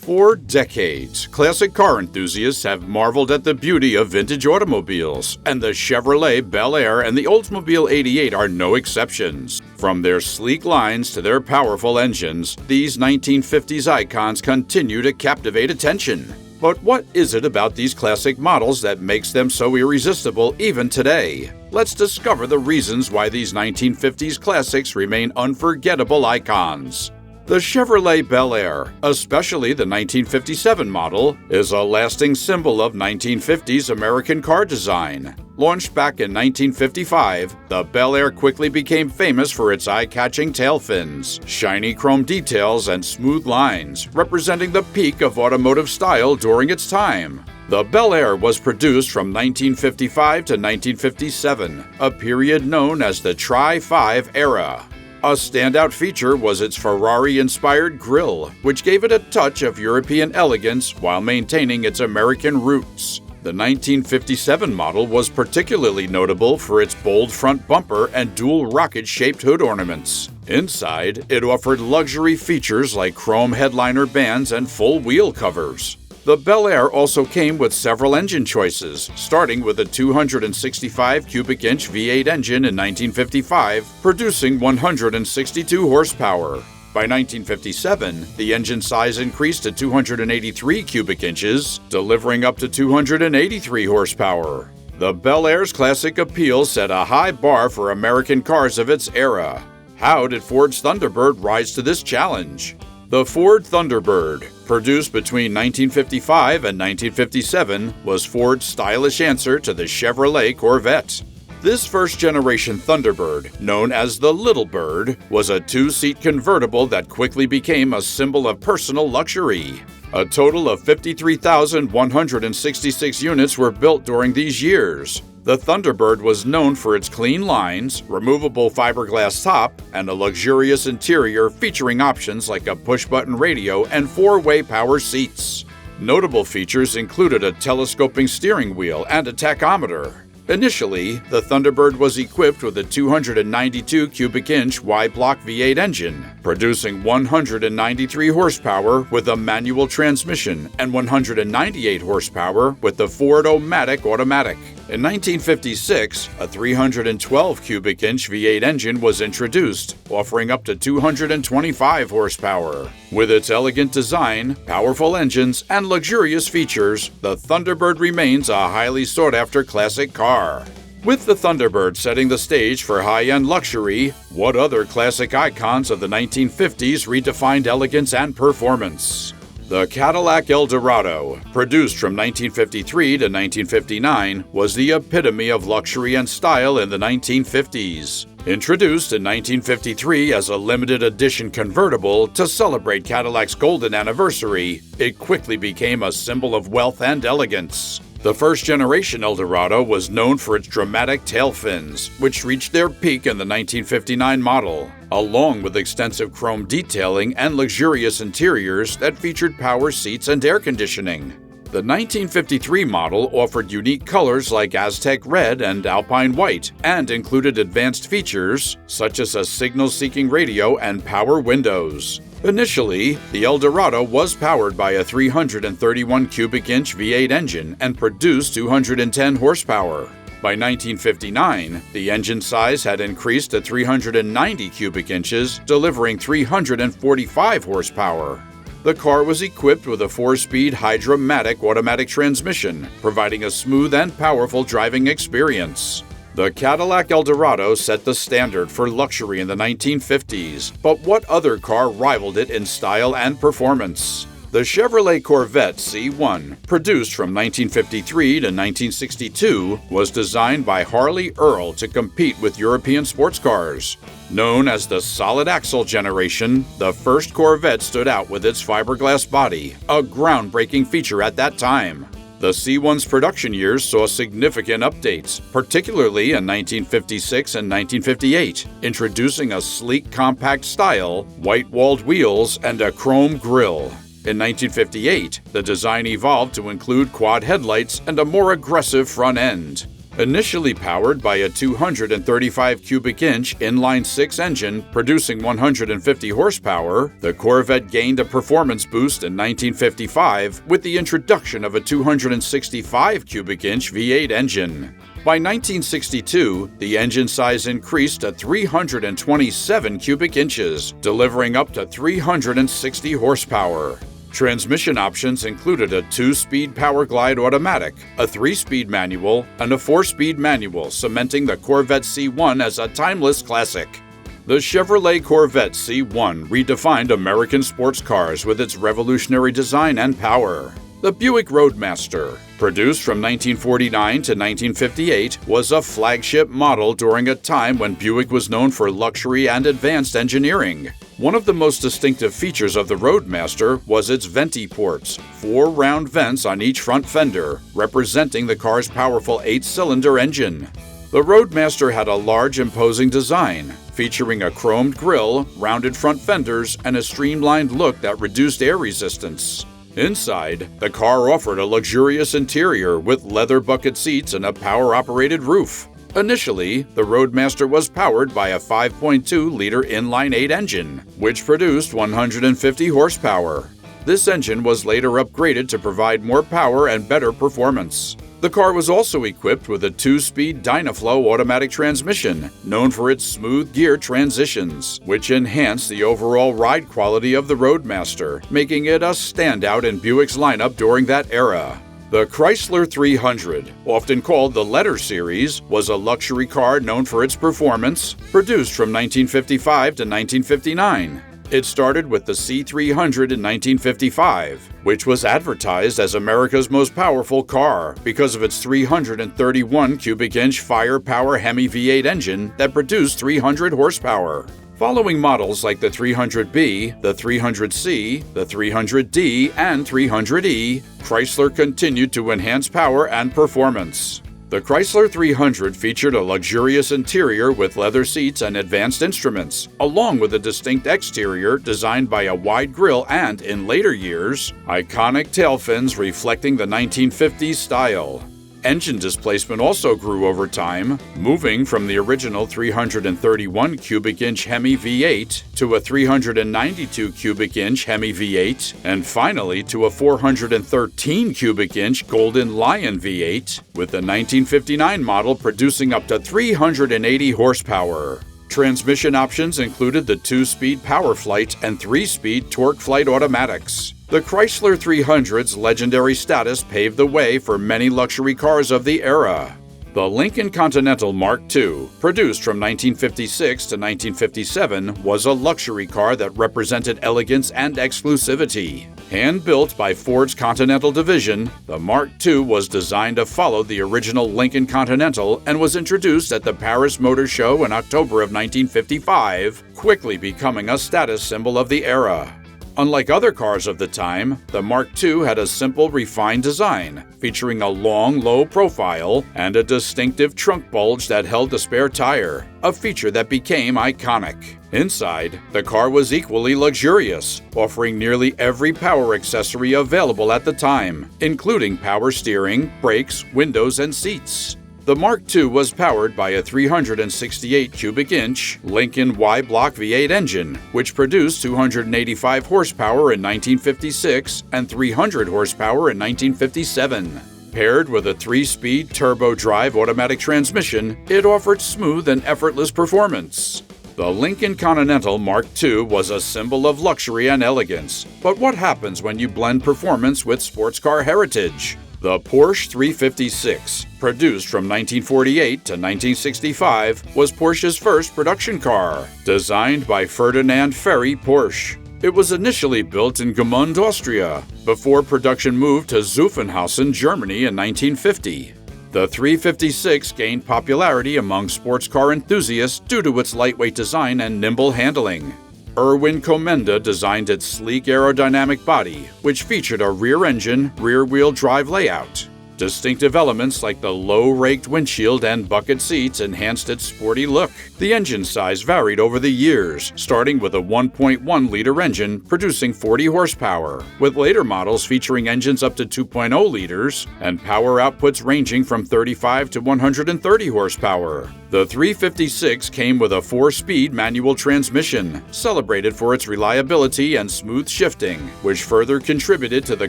For decades, classic car enthusiasts have marveled at the beauty of vintage automobiles, and the Chevrolet Bel Air and the Oldsmobile 88 are no exceptions. From their sleek lines to their powerful engines, these 1950s icons continue to captivate attention. But what is it about these classic models that makes them so irresistible even today? Let's discover the reasons why these 1950s classics remain unforgettable icons. The Chevrolet Bel Air, especially the 1957 model, is a lasting symbol of 1950s American car design. Launched back in 1955, the Bel Air quickly became famous for its eye-catching tail fins, shiny chrome details, and smooth lines, representing the peak of automotive style during its time. The Bel Air was produced from 1955 to 1957, a period known as the Tri-5 era. A standout feature was its Ferrari-inspired grille, which gave it a touch of European elegance while maintaining its American roots. The 1957 model was particularly notable for its bold front bumper and dual rocket-shaped hood ornaments. Inside, it offered luxury features like chrome headliner bands and full wheel covers. The Bel Air also came with several engine choices, starting with a 265 cubic inch V8 engine in 1955, producing 162 horsepower. By 1957, the engine size increased to 283 cubic inches, delivering up to 283 horsepower. The Bel Air's classic appeal set a high bar for American cars of its era. How did Ford's Thunderbird rise to this challenge? The Ford Thunderbird, produced between 1955 and 1957, was Ford's stylish answer to the Chevrolet Corvette. This first-generation Thunderbird, known as the Little Bird, was a two-seat convertible that quickly became a symbol of personal luxury. A total of 53,166 units were built during these years. The Thunderbird was known for its clean lines, removable fiberglass top, and a luxurious interior featuring options like a push-button radio and four-way power seats. Notable features included a telescoping steering wheel and a tachometer. Initially, the Thunderbird was equipped with a 292 cubic inch Y-block V8 engine, producing 193 horsepower with a manual transmission and 198 horsepower with the Ford-O-Matic automatic. In 1956, a 312 cubic inch V8 engine was introduced, offering up to 225 horsepower. With its elegant design, powerful engines, and luxurious features, the Thunderbird remains a highly sought-after classic car. With the Thunderbird setting the stage for high-end luxury, what other classic icons of the 1950s redefined elegance and performance? The Cadillac Eldorado, produced from 1953 to 1959, was the epitome of luxury and style in the 1950s. Introduced in 1953 as a limited edition convertible to celebrate Cadillac's golden anniversary, it quickly became a symbol of wealth and elegance. The first-generation Eldorado was known for its dramatic tail fins, which reached their peak in the 1959 model, along with extensive chrome detailing and luxurious interiors that featured power seats and air conditioning. The 1953 model offered unique colors like Aztec Red and Alpine White, and included advanced features such as a signal-seeking radio and power windows. Initially, the Eldorado was powered by a 331 cubic inch V8 engine and produced 210 horsepower. By 1959, the engine size had increased to 390 cubic inches, delivering 345 horsepower. The car was equipped with a 4-speed Hydra-Matic automatic transmission, providing a smooth and powerful driving experience. The Cadillac Eldorado set the standard for luxury in the 1950s, but what other car rivaled it in style and performance? The Chevrolet Corvette C1, produced from 1953 to 1962, was designed by Harley Earl to compete with European sports cars. Known as the solid axle generation, the first Corvette stood out with its fiberglass body, a groundbreaking feature at that time. The C1's production years saw significant updates, particularly in 1956 and 1958, introducing a sleek compact style, white-walled wheels, and a chrome grille. In 1958, the design evolved to include quad headlights and a more aggressive front end. Initially powered by a 235 cubic inch inline-six engine producing 150 horsepower, the Corvette gained a performance boost in 1955 with the introduction of a 265 cubic inch V8 engine. By 1962, the engine size increased to 327 cubic inches, delivering up to 360 horsepower. Transmission options included a 2-speed Power Glide automatic, a 3-speed manual, and a 4-speed manual, cementing the Corvette C1 as a timeless classic. The Chevrolet Corvette C1 redefined American sports cars with its revolutionary design and power. The Buik Roadmaster, produced from 1949 to 1958, was a flagship model during a time when Buick was known for luxury and advanced engineering. One of the most distinctive features of the Roadmaster was its venti ports, 4 round vents on each front fender, representing the car's powerful 8-cylinder engine. The Roadmaster had a large, imposing design, featuring a chromed grille, rounded front fenders, and a streamlined look that reduced air resistance. Inside, the car offered a luxurious interior with leather bucket seats and a power-operated roof. Initially, the Roadmaster was powered by a 5.2-liter inline-8 engine, which produced 150 horsepower. This engine was later upgraded to provide more power and better performance. The car was also equipped with a 2-speed Dynaflow automatic transmission, known for its smooth gear transitions, which enhanced the overall ride quality of the Roadmaster, making it a standout in Buick's lineup during that era. The Chrysler 300, often called the Letter Series, was a luxury car known for its performance, produced from 1955 to 1959. It started with the C300 in 1955, which was advertised as America's most powerful car because of its 331 cubic inch firepower Hemi V8 engine that produced 300 horsepower. Following models like the 300B, the 300C, the 300D, and 300E, Chrysler continued to enhance power and performance. The Chrysler 300 featured a luxurious interior with leather seats and advanced instruments, along with a distinct exterior designed by a wide grille and, in later years, iconic tail fins reflecting the 1950s style. Engine displacement also grew over time, moving from the original 331 cubic inch Hemi V8 to a 392 cubic inch Hemi V8, and finally to a 413 cubic inch Golden Lion V8, with the 1959 model producing up to 380 horsepower. Transmission options included the 2-speed PowerFlight and 3-speed TorqueFlight automatics. The Chrysler 300's legendary status paved the way for many luxury cars of the era. The Lincoln Continental Mark II, produced from 1956 to 1957, was a luxury car that represented elegance and exclusivity. Hand-built by Ford's Continental division, the Mark II was designed to follow the original Lincoln Continental and was introduced at the Paris Motor Show in October of 1955, quickly becoming a status symbol of the era. Unlike other cars of the time, the Mark II had a simple, refined design, featuring a long, low profile and a distinctive trunk bulge that held the spare tire, a feature that became iconic. Inside, the car was equally luxurious, offering nearly every power accessory available at the time, including power steering, brakes, windows, and seats. The Mark II was powered by a 368 cubic inch Lincoln Y-block V8 engine, which produced 285 horsepower in 1956 and 300 horsepower in 1957. Paired with a 3-speed turbo drive automatic transmission, it offered smooth and effortless performance. The Lincoln Continental Mark II was a symbol of luxury and elegance, but what happens when you blend performance with sports car heritage? The Porsche 356, produced from 1948 to 1965, was Porsche's first production car, designed by Ferdinand Ferry Porsche. It was initially built in Gmünd, Austria, before production moved to Zuffenhausen, Germany in 1950. The 356 gained popularity among sports car enthusiasts due to its lightweight design and nimble handling. Erwin Komenda designed its sleek aerodynamic body, which featured a rear-engine, rear-wheel drive layout. Distinctive elements like the low-raked windshield and bucket seats enhanced its sporty look. The engine size varied over the years, starting with a 1.1-liter engine producing 40 horsepower, with later models featuring engines up to 2.0 liters and power outputs ranging from 35 to 130 horsepower. The 356 came with a 4-speed manual transmission, celebrated for its reliability and smooth shifting, which further contributed to the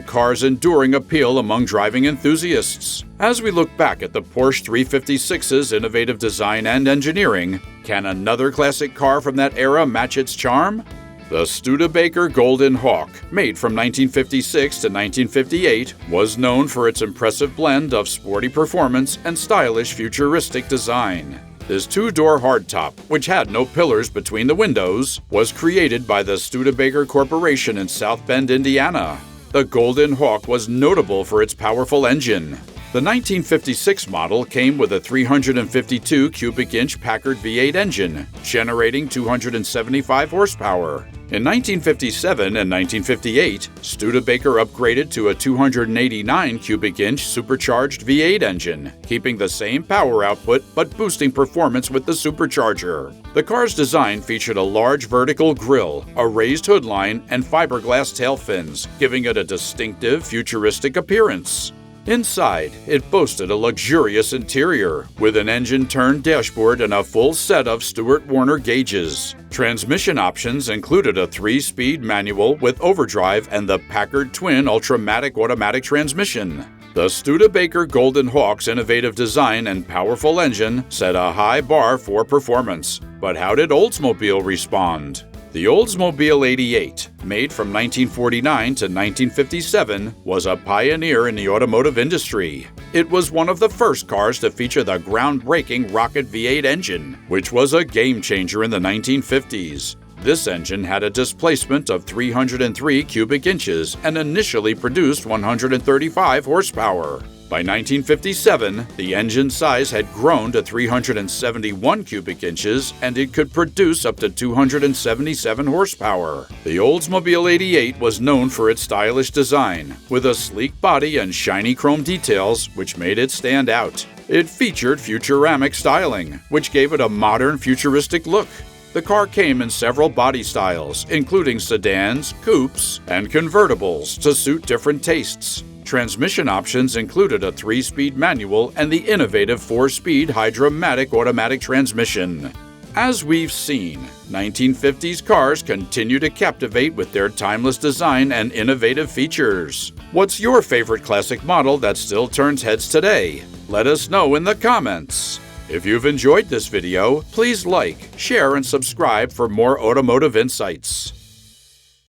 car's enduring appeal among driving enthusiasts. As we look back at the Porsche 356's innovative design and engineering, can another classic car from that era match its charm? The Studebaker Golden Hawk, made from 1956 to 1958, was known for its impressive blend of sporty performance and stylish futuristic design. This two-door hardtop, which had no pillars between the windows, was created by the Studebaker Corporation in South Bend, Indiana. The Golden Hawk was notable for its powerful engine. The 1956 model came with a 352 cubic inch Packard V8 engine, generating 275 horsepower. In 1957 and 1958, Studebaker upgraded to a 289 cubic inch supercharged V8 engine, keeping the same power output but boosting performance with the supercharger. The car's design featured a large vertical grille, a raised hoodline, and fiberglass tail fins, giving it a distinctive, futuristic appearance. Inside, it boasted a luxurious interior, with an engine-turned dashboard and a full set of Stewart-Warner gauges. Transmission options included a 3-speed manual with overdrive and the Packard Twin Ultramatic automatic transmission. The Studebaker Golden Hawk's innovative design and powerful engine set a high bar for performance. But how did Oldsmobile respond? The Oldsmobile 88, made from 1949 to 1957, was a pioneer in the automotive industry. It was one of the first cars to feature the groundbreaking rocket V8 engine, which was a game-changer in the 1950s. This engine had a displacement of 303 cubic inches and initially produced 135 horsepower. By 1957, the engine size had grown to 371 cubic inches and it could produce up to 277 horsepower. The Oldsmobile 88 was known for its stylish design, with a sleek body and shiny chrome details which made it stand out. It featured Futuramic styling, which gave it a modern, futuristic look. The car came in several body styles, including sedans, coupes, and convertibles to suit different tastes. Transmission options included a 3-speed manual and the innovative 4-speed Hydra-matic automatic transmission. As we've seen, 1950s cars continue to captivate with their timeless design and innovative features. What's your favorite classic model that still turns heads today? Let us know in the comments. If you've enjoyed this video, please like, share, and subscribe for more automotive insights.